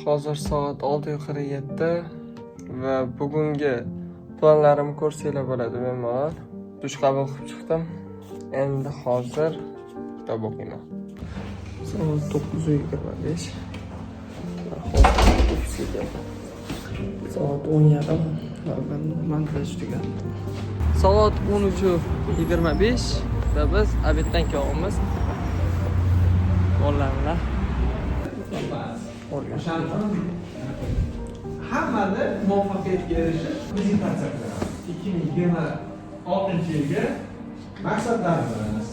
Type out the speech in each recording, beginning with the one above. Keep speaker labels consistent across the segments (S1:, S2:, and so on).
S1: Hozir soat 6:47 va bugungi planlarimni ko'rsanglar bo'ladi bemalol. Dush qabul qilib chiqdim. Endi hozir kitob o'qiyman. Soat 9:25. Hozir ofisga keldim. Soat 10:30 va men montaj tugadi. Soat 13:25 va biz obeddan kelyapmiz. Bolalar
S2: hammani muvaffaqiyatga erishib prezentatsiya qilamiz. 2026-yilga maqsadlarimiz.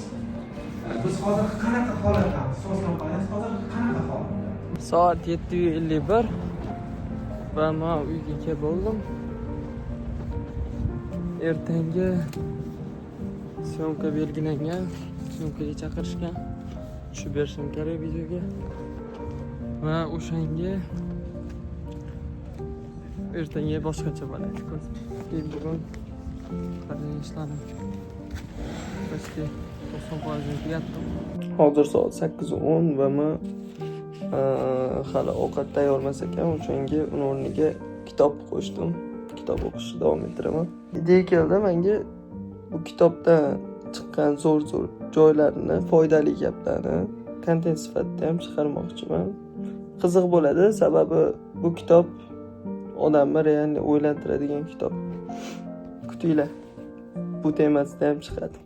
S2: Biz hozir qanaqa holatdamiz? So'z kompaniyasi hozir qanaqa holatda?
S1: Soat 7:51 va men uyga kelib bo'ldim. Ertangi syomka belgilangan, syomkaga chaqirishgan. Tushib berishim kerak videoga. Va o'shanga ertaga boshqacha bo'ladi. Bugun qanday ishlarim? Pastki 90% tugatdim. Hozir soat 8:10 va men hali ovqat tayyormas ekan, o'shanga uni o'rniga kitob qo'shdim. Kitob o'qishni davom ettiraman. Ideya keldi menga bu kitobdan chiqqan zo'r joylarini, foydali gaplarni kontent sifatida ham chiqarmoqchiman. Qiziq bo'ladi, sababi bu kitob odamni realni o'ylantiradigan kitob. Kutinglar. Bu temasida ham chiqadi.